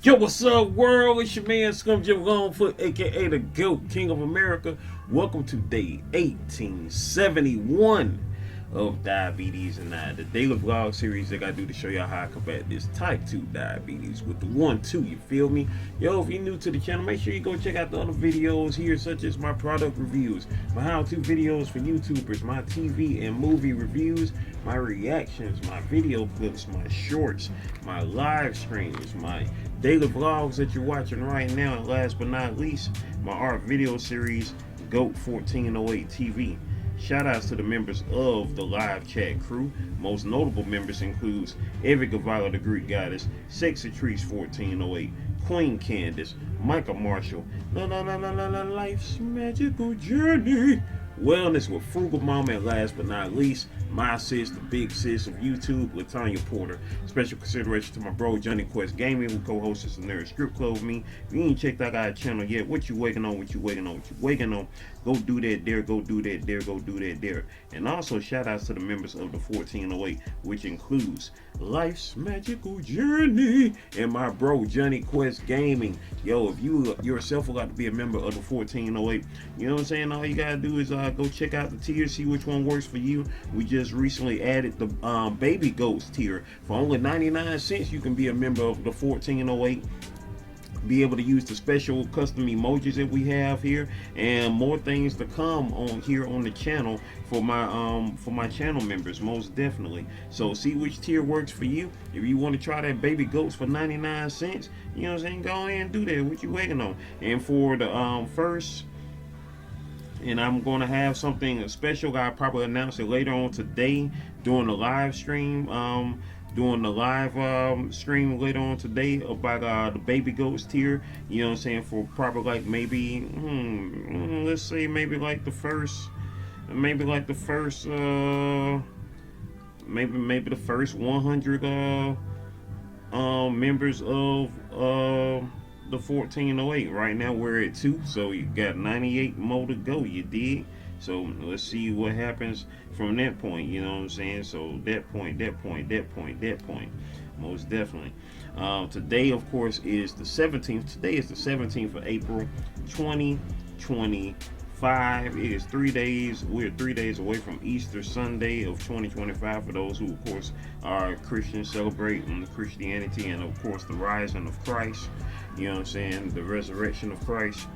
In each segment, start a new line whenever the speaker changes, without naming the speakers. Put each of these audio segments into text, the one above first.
Yo, what's up, world? It's your man Slim Jim Longfoot, aka the GOAT, King of America. Welcome to day 1871 of Diabetes and I, the daily vlog series that I do to show y'all how I combat this type 2 diabetes with the 1-2, you feel me? Yo, if you're new to the channel, make sure you go check out the other videos here, such as my product reviews, my how-to videos for YouTubers, my TV and movie reviews, my reactions, my video clips, my shorts, my live streams, my daily vlogs that you're watching right now, and last but not least, my art video series, GOAT 1408 TV. Shout outs to the members of the live chat crew. Most notable members includes Every Gavala the Greek Goddess, Sexy Trees 1408, Queen Candace, Michael Marshall, Life's Magical Journey, Wellness with Frugal Mama, and last but not least, my sis, the big sis of YouTube, Latanya Porter. Special consideration to my bro Johnny Quest Gaming, who co-hosts the Nerd Script Club with me. If you ain't checked out our channel yet, what you waiting on? What you waiting on? What you waiting on? Go do that there, go do that there, go do that there. And also shout outs to the members of the 1408, which includes Life's Magical Journey and my bro Johnny Quest Gaming. Yo, if you yourself would like to be a member of the 1408, you know what I'm saying? All you gotta do is go check out the tiers, see which one works for you. We just recently added the baby goats tier. For only 99 cents, you can be a member of the 1408. Be able to use the special custom emojis that we have here, and more things to come on here on the channel for my channel members, most definitely. So see which tier works for you. If you want to try that baby goats for 99 cents, you know what I'm saying, go ahead and do that. What you waiting on? And for the first, and I'm going to have something special. I'll probably announce it later on today during the live stream. Doing the live stream later on today about the baby goats tier, you know what I'm saying, for probably like maybe let's say maybe the first 100 members of the 1408. Right now we're at 2, so you got 98 more to go, you dig? So let's see what happens from that point, you know what I'm saying? So that point, most definitely. Today, of course, is the 17th. Today is the 17th of April, 2025. It is 3 days. We're 3 days away from Easter Sunday of 2025. For those who, of course, are Christians, celebrating the Christianity and, of course, the rising of Christ. You know what I'm saying? The resurrection of Christ.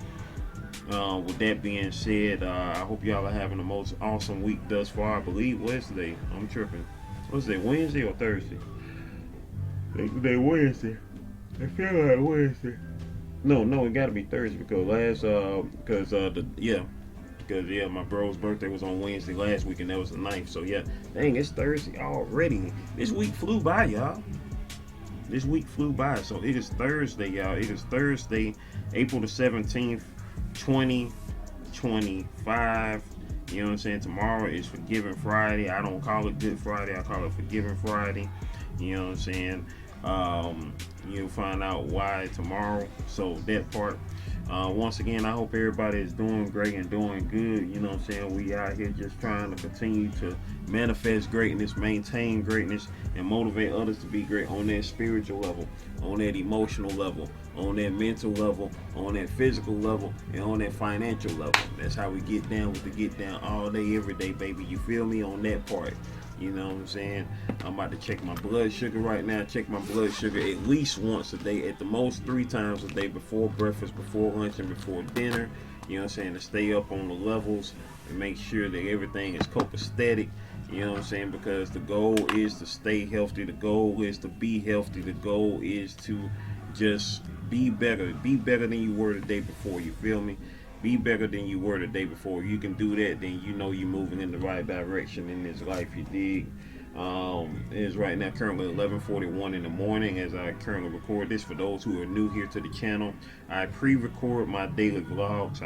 With that being said, I hope y'all are having the most awesome week thus far. I believe Wednesday. I'm tripping. What's today? Wednesday or Thursday? I think today Wednesday. I feel like Wednesday. No, it gotta be Thursday because my bro's birthday was on Wednesday last week and that was the 9th. So yeah, dang, it's Thursday already. This week flew by, y'all. This week flew by. So it is Thursday, y'all. It is Thursday, April the 17th. 2025. You know what I'm saying? Tomorrow is Forgiving Friday. I don't call it Good Friday, I call it Forgiving Friday. You know what I'm saying? You'll find out why tomorrow. So that part. Once again, I hope everybody is doing great and doing good. You know what I'm saying? We out here just trying to continue to manifest greatness, maintain greatness, and motivate others to be great on that spiritual level, on that emotional level, on that mental level, on that physical level, and on that financial level. That's how we get down with the get down all day, every day, baby. You feel me on that part? You know what I'm saying? I'm about to check my blood sugar right now. Check my blood sugar at least once a day, at the most 3 times a day, before breakfast, before lunch, and before dinner. You know what I'm saying? To stay up on the levels and make sure that everything is copacetic. You know what I'm saying? Because the goal is to stay healthy. The goal is to be healthy. The goal is to just be better. Be better than you were the day before. You feel me? Be better than you were the day before. You can do that, then you know you're moving in the right direction in this life, you dig? It is right now currently 11:41 in the morning as I currently record this. For those who are new here to the channel, I pre-record my daily vlogs.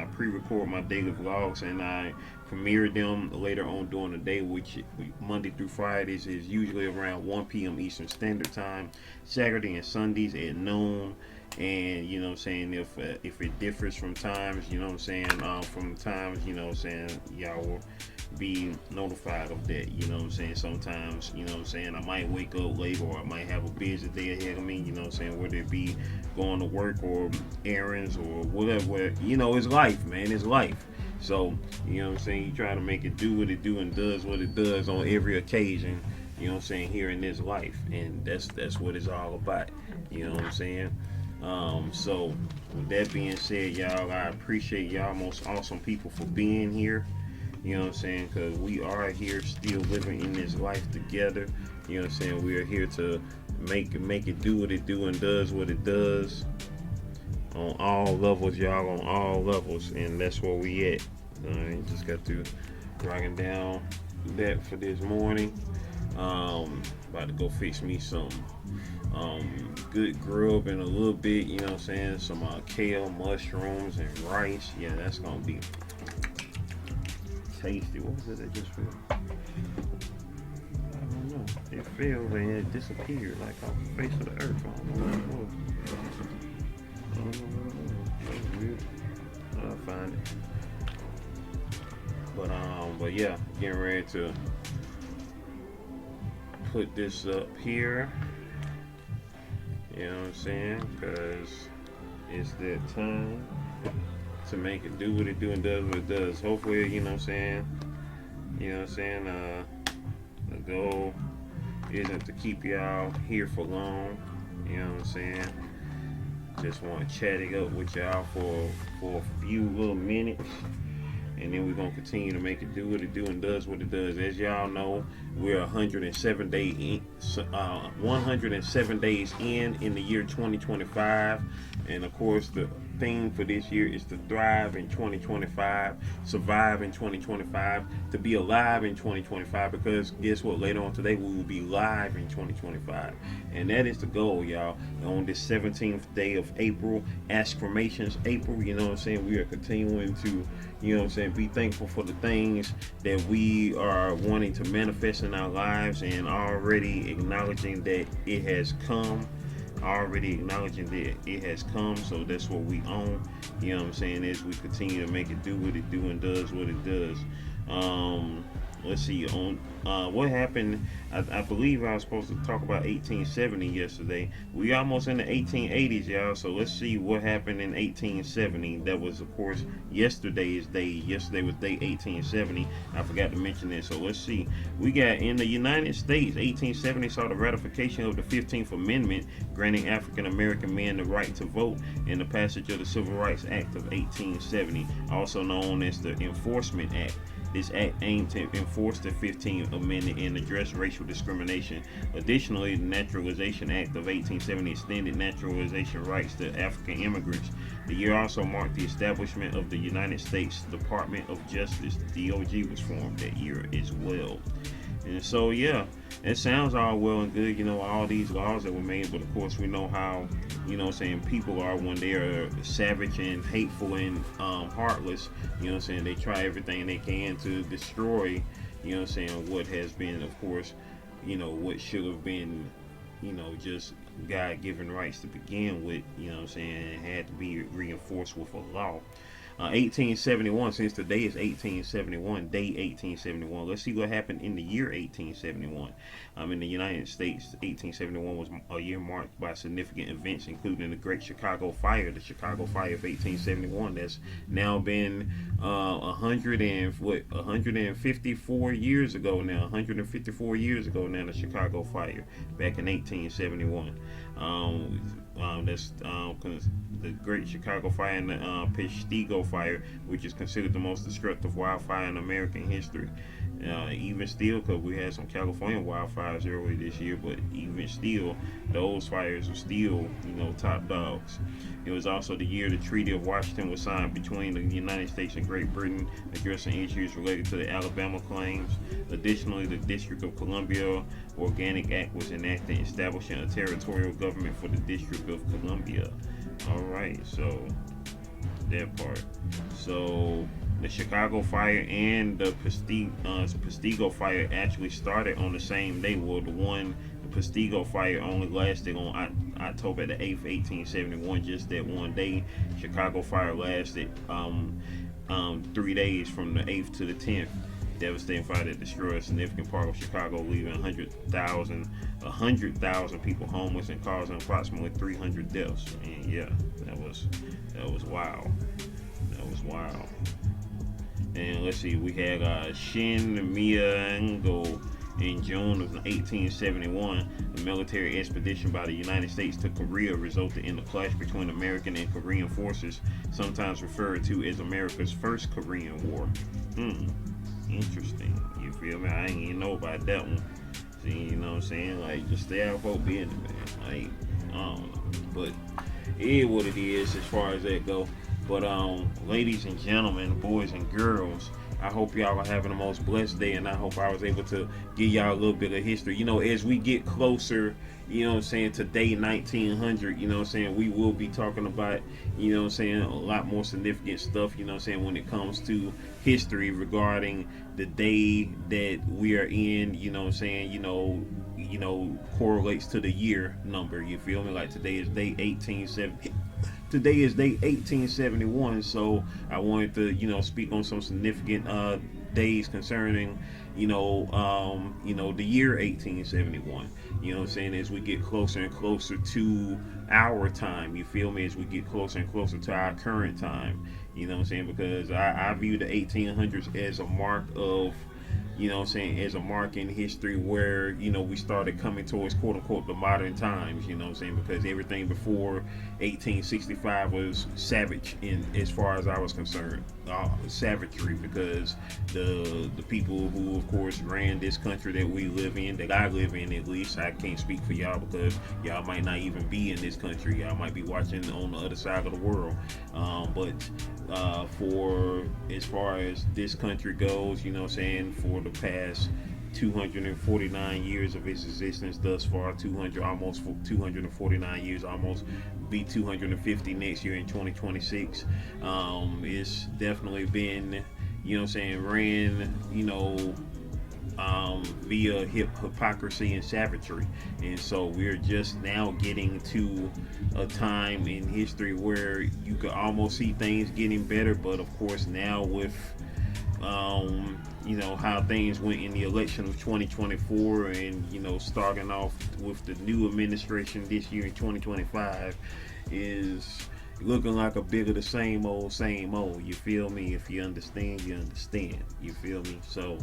And I premiere them later on during the day, which Monday through Fridays is usually around 1 p.m. Eastern Standard Time. Saturday and Sundays at noon. And you know what I'm saying, if it differs from times, you know what I'm saying, from times, you know what I'm saying, y'all will be notified of that. You know what I'm saying? Sometimes, you know what I'm saying, I might wake up late, or I might have a busy day ahead of me, you know what I'm saying, whether it be going to work or errands or whatever. You know, it's life, man. It's life. So, you know what I'm saying, you try to make it do what it do and does what it does on every occasion, you know what I'm saying, here in this life. And that's what it's all about. You know what I'm saying? So with that being said, y'all, I appreciate y'all most awesome people for being here. You know what I'm saying? Because we are here still living in this life together. You know what I'm saying? We are here to make it do what it do and does what it does on all levels, y'all, on all levels. And that's where we at. Just got to writing down that for this morning. About to go fix me some good grub in a little bit, you know what I'm saying? Some kale, mushrooms, and rice. Yeah, that's gonna be tasty. What was it that just fell? I don't know. It fell and it disappeared like off the face of the earth. I don't know what it was. I don't know what it was. That was weird. I'll find it. But yeah, getting ready to put this up here. You know what I'm saying? Because it's that time to make it do what it do and does what it does. Hopefully, you know what I'm saying? You know what I'm saying? The goal isn't to keep y'all here for long. You know what I'm saying? Just want to chat it up with y'all for a few little minutes. And then we're going to continue to make it do what it do and does what it does. As y'all know, we're 107 days in the year 2025. And of course, the theme for this year is to thrive in 2025, survive in 2025, to be alive in 2025. Because guess what? Later on today, we will be live in 2025. And that is the goal, y'all. On this 17th day of April, ASKformations April, you know what I'm saying? We are continuing to, you know what I'm saying, be thankful for the things that we are wanting to manifest in our lives, and already acknowledging that it has come. So that's what we own. You know what I'm saying? As we continue to make it do what it do and does what it does. Let's see, on what happened. I believe I was supposed to talk about 1870 yesterday. We almost in the 1880s, y'all. So let's see what happened in 1870. That was, of course, yesterday's day. Yesterday was day 1870. I forgot to mention that. So let's see. We got in the United States, 1870 saw the ratification of the 15th Amendment, granting African American men the right to vote, and the passage of the Civil Rights Act of 1870, also known as the Enforcement Act. This act aimed to enforce the 15th Amendment and address racial discrimination. Additionally, the Naturalization Act of 1870 extended naturalization rights to African immigrants. The year also marked the establishment of the United States Department of Justice. The DOJ was formed that year as well. And so, yeah, it sounds all well and good, you know, all these laws that were made, but of course we know how, you know what I'm saying, people are when they are savage and hateful and heartless. You know what I'm saying, they try everything they can to destroy, you know what I'm saying, what has been, of course, you know, what should have been, you know, just God-given rights to begin with, you know what I'm saying, and it had to be reinforced with a law. 1871, since today is 1871, day 1871. Let's see what happened in the year 1871. In the United States, 1871 was a year marked by significant events, including the Great Chicago Fire, the Chicago Fire of 1871. That's now been 154 years ago now. 154 years ago now, the Chicago Fire back in 1871. That's the Great Chicago Fire and the Peshtigo Fire, which is considered the most destructive wildfire in American history. Even still, because we had some California wildfires earlier this year, but even still, those fires are still, you know, top dogs. It was also the year the Treaty of Washington was signed between the United States and Great Britain, addressing issues related to the Alabama claims. Additionally, the District of Columbia Organic Act was enacted, establishing a territorial government for the District of Columbia. All right, so that part. So the Chicago Fire and the Peshtigo Fire actually started on the same day. Well, the Peshtigo Fire only lasted on October the 8th, 1871, just that one day. Chicago Fire lasted 3 days from the 8th to the 10th. Devastating fire that destroyed a significant part of Chicago, leaving 100,000 people homeless and causing approximately 300 deaths. And yeah, that was wild. That was wild. And let's see, we had Shin Miango in June of 1871. A military expedition by the United States to Korea resulted in the clash between American and Korean forces, sometimes referred to as America's First Korean War. Interesting. You feel me? I ain't even know about that one. See, you know what I'm saying? Like, just stay out for business, man. Like, I don't know. But it is what it is as far as that go. But ladies and gentlemen, boys and girls, I hope y'all are having the most blessed day, and I hope I was able to give y'all a little bit of history. You know, as we get closer, you know what I'm saying, to day 1900, you know what I'm saying, we will be talking about, you know what I'm saying, a lot more significant stuff, you know what I'm saying, when it comes to history regarding the day that we are in, you know what I'm saying, you know, correlates to the year number, you feel me? Like today is day 1870. Today is day 1871, so I wanted to, you know, speak on some significant days concerning, the year 1871. You know what I'm saying? As we get closer and closer to our time, you feel me? As we get closer and closer to our current time, you know what I'm saying? Because I view the 1800s as a mark of, you know what I'm saying, as a mark in history where, you know, we started coming towards quote unquote the modern times, you know what I'm saying, because everything before 1865 was savage in as far as I was concerned, savagery, because the people who of course ran this country that we live in, that I live in at least, I can't speak for y'all because y'all might not even be in this country, y'all might be watching on the other side of the world, but for as far as this country goes, you know what I'm saying, for the past 249 years of its existence thus far, almost 249 years, almost be 250 next year in 2026. It's definitely been, you know what I'm saying, ran, via hypocrisy and savagery. And so we're just now getting to a time in history where you could almost see things getting better, but of course now with how things went in the election of 2024, and starting off with the new administration this year in 2025 is looking like a bit of the same old. You feel me? If you understand, you understand. You feel me? So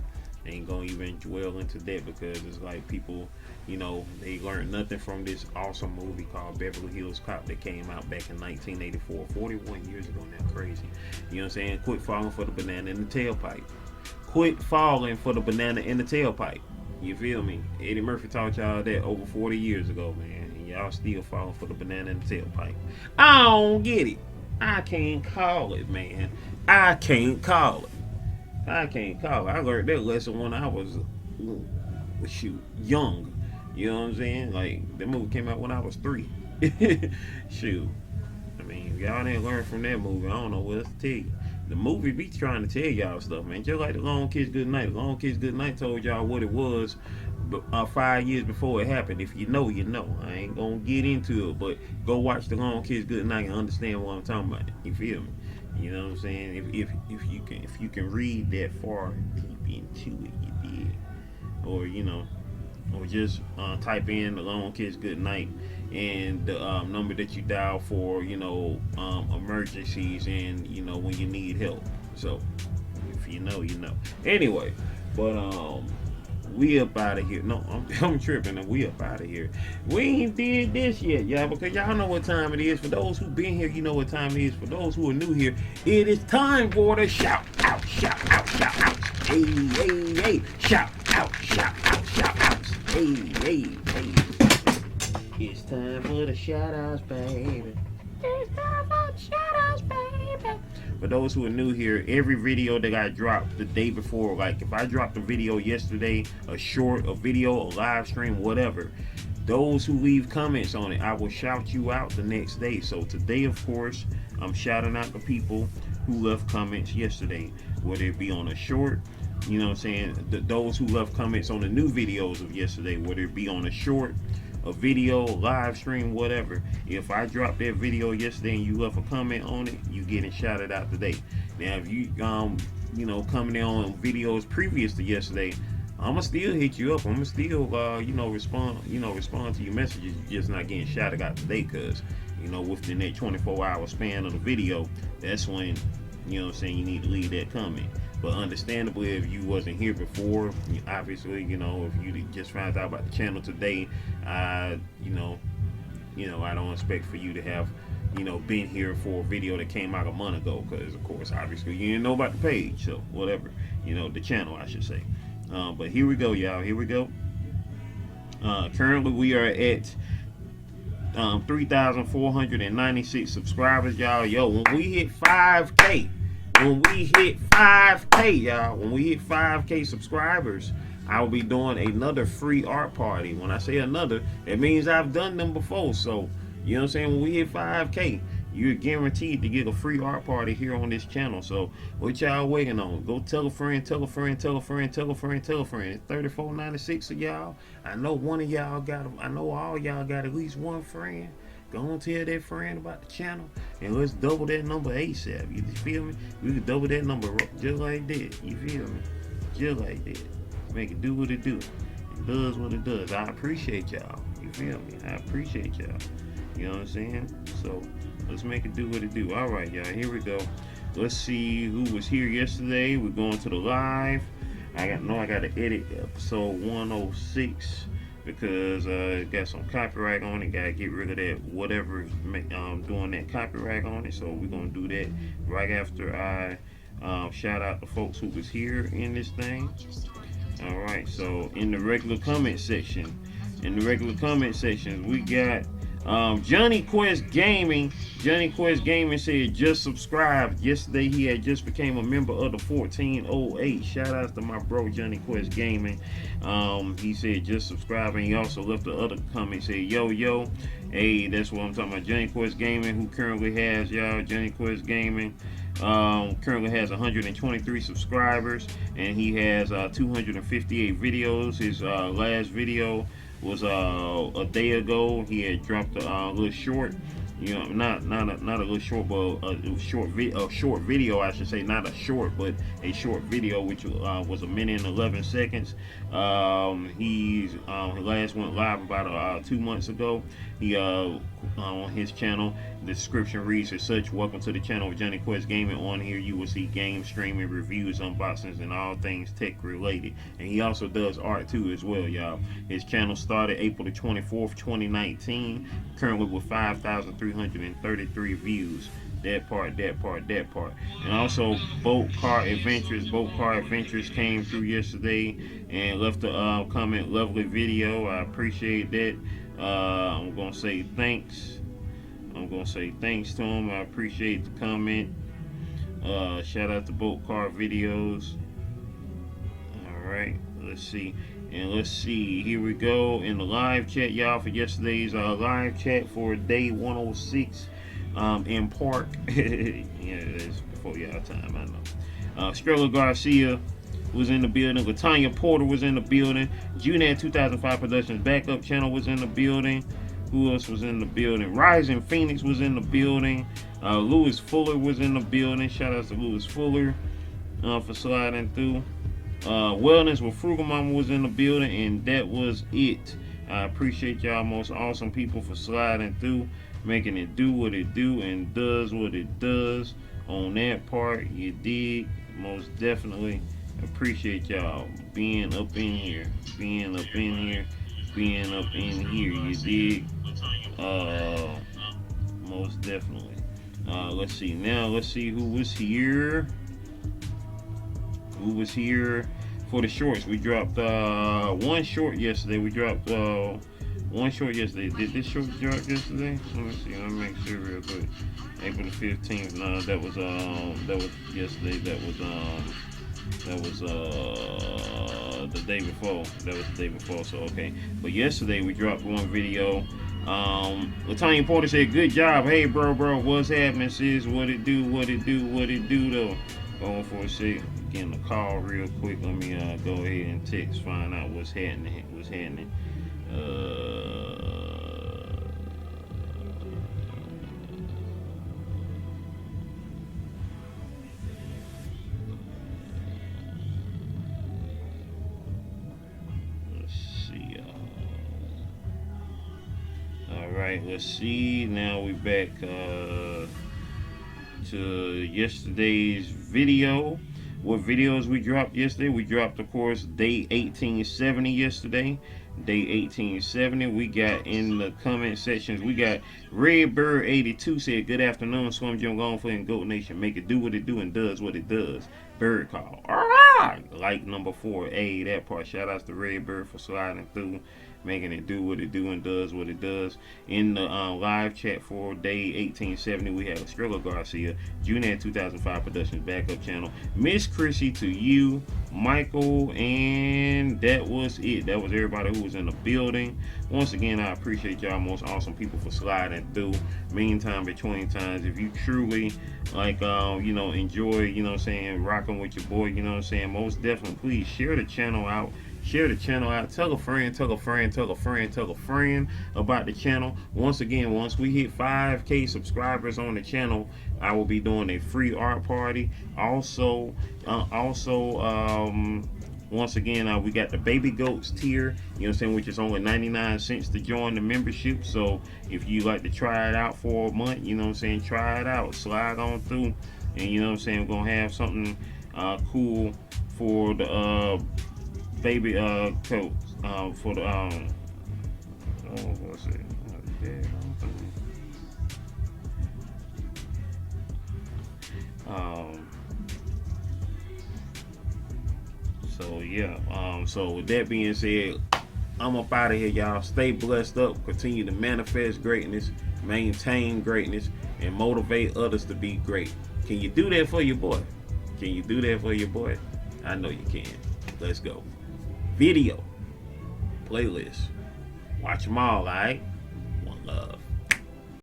ain't gonna even dwell into that because it's like people, they learned nothing from this awesome movie called Beverly Hills Cop that came out back in 1984, 41 years ago now. Crazy. You know what I'm saying? Quit falling for the banana in the tailpipe. Quit falling for the banana in the tailpipe. You feel me? Eddie Murphy taught y'all that over 40 years ago, man. And y'all still falling for the banana in the tailpipe. I don't get it. I can't call it, man. I can't call it. I learned that lesson when I was young. You know what I'm saying? Like, that movie came out when I was 3. Shoot. I mean, if y'all didn't learn from that movie, I don't know what else to tell you. The movie be trying to tell y'all stuff, man. Just like The Long Kiss Goodnight. The Long Kiss Goodnight told y'all what it was 5 years before it happened. If you know, you know. I ain't gonna get into it, but go watch The Long Kiss Goodnight and understand what I'm talking about. You feel me? You know what I'm saying? If you can read that far deep into it, you did. Or just type in The Long Kiss Goodnight and the number that you dial for, emergencies and when you need help. So if you know, you know. Anyway, but we up out of here. No, I'm tripping, and we up out of here. We ain't did this yet, y'all, because y'all know what time it is. For those who been here, you know what time it is. For those who are new here, it is time for the shout out, shout out, shout out. Hey, hey, hey, shout out, shout out, shout out. Hey, hey, hey. It's time for the shout outs, baby. It's time for the shout outs, baby. For those who are new here, every video that I dropped the day before, like if I dropped a video yesterday, a video, a live stream, whatever, those who leave comments on it, I will shout you out the next day. So today, of course, I'm shouting out the people who left comments yesterday, whether it be on a short, you know what I'm saying, those who left comments on the new videos of yesterday, whether it be on a short, a video, live stream, whatever. If I dropped that video yesterday and you left a comment on it, you getting shouted out today. Now, if you coming in on videos previous to yesterday, I'ma still hit you up. I'ma still respond to your messages. You're just not getting shouted out today, cause within that 24-hour span of the video, that's when you need to leave that comment. But understandably, if you wasn't here before, obviously, if you just found out about the channel today, I don't expect for you to have been here for a video that came out a month ago, because of course, obviously, you didn't know about the page, so whatever, the channel, I should say. But here we go, y'all. Here we go. Currently, we are at 3,496 subscribers, y'all. Yo, when we hit 5K, y'all, when we hit 5K subscribers, I will be doing another free art party. When I say another, it means I've done them before. So, you know what I'm saying? When we hit 5K, you're guaranteed to get a free art party here on this channel. So what y'all waiting on? Go tell a friend, tell a friend, tell a friend, tell a friend, tell a friend. It's 3496 of y'all. I know one of y'all got them. I know all y'all got at least one friend. Go on, tell that friend about the channel, and let's double that number ASAP. You feel me? We can double that number just like that. You feel me? Just like that. Make it do what it do. It does what it does. I appreciate y'all. You feel me? I appreciate y'all. You know what I'm saying? So let's make it do what it do. All right, y'all. Here we go. Let's see who was here yesterday. We're going to the live. I got to edit episode 106 because it got some copyright on it. Got to get rid of that whatever doing that copyright on it. So we're gonna do that right after I shout out the folks who was here in this thing. All right. So in the regular comment section, we got Johnny Quest Gaming. Johnny Quest Gaming said just subscribed. Yesterday he had just became a member of the 1408. Shout out to my bro Johnny Quest Gaming. He said just subscribe, and he also left the other comment, said yo. Hey, that's what I'm talking about. Johnny Quest Gaming, who currently has, y'all, Johnny Quest Gaming currently has 123 subscribers, and he has 258 videos. His last video was a day ago. He had dropped a little short, not a little short, but a short video, I should say, not a short, but a short video, which was 1 minute and 11 seconds. He's last went live about 2 months ago. He on his channel, the description reads as such: welcome to the channel of Johnny Quest Gaming. On here you will see game streaming, reviews, unboxings, and all things tech related. And he also does art too as well, y'all. His channel started April the 24th, 2019, currently with 5,333 views. That part. And also Boat Car Adventures came through yesterday and left a comment, lovely video. I appreciate that. I'm gonna say thanks to him. I appreciate the comment. Shout out to Boat Car Videos. Alright, let's see. Here we go in the live chat, y'all, for yesterday's live chat for day 106 in Park. Yeah, that's before y'all time, I know. Strella Garcia was in the building. Latanya Porter was in the building. Junad 2005 Productions backup channel was in the building. Who else was in the building? Rising Phoenix was in the building. Lewis Fuller was in the building. Shout out to Lewis Fuller for sliding through. Wellness with Frugal Mama was in the building, and that was it. I appreciate y'all most awesome people for sliding through, making it do what it do and does what it does on that part. You dig? Most definitely appreciate y'all being up in here. You dig? Most definitely. Let's see who was here. For the shorts. We dropped one short yesterday. Did this short drop yesterday? Let me see. Let me make sure real quick. April the 15th. No, that was yesterday. That was the day before. So okay. But yesterday we dropped one video. Latanya Porter said, "Good job. Hey, bro. What's happening, sis? What it do though?" Going for a sec. Getting a call real quick. Let me go ahead and text, find out what's happening. Alright, let's see. Now we back to yesterday's video. What videos we dropped yesterday? We dropped, of course, day 1870 yesterday. Day 1870. We got in the comment sections. We got Redbird82 said, "Good afternoon, Slim Jim Longfoot and Goat Nation. Make it do what it do and does what it does." Bird call. Alright. Like number 4. Hey, that part. Shout outs to Redbird for sliding through, making it do what it do and does what it does. In the live chat for day 1870, we have Estrella Garcia, June 2005 Productions backup channel, Miss Chrissy, to you, Michael, and that was it. That was everybody who was in the building. Once again, I appreciate y'all most awesome people for sliding through. Meantime, between times, if you truly like, you know, enjoy, you know what I'm saying, rocking with your boy, you know what I'm saying, most definitely please share the channel out. Share the channel out. Tell a friend, tell a friend, tell a friend, tell a friend about the channel. Once again, once we hit 5K subscribers on the channel, I will be doing a free art party. Also, once again, we got the Baby Goats tier, you know what I'm saying, which is only 99 cents to join the membership. So if you like to try it out for a month, you know what I'm saying, try it out. Slide on through. And you know what I'm saying, we're going to have something cool for the baby coats for the what's it? So yeah, so with that being said, I'm up out of here, y'all. Stay blessed up, continue to manifest greatness, maintain greatness, and motivate others to be great. Can you do that for your boy? Can you do that for your boy? I know you can. Let's go. Video playlist. Watch them all, alright?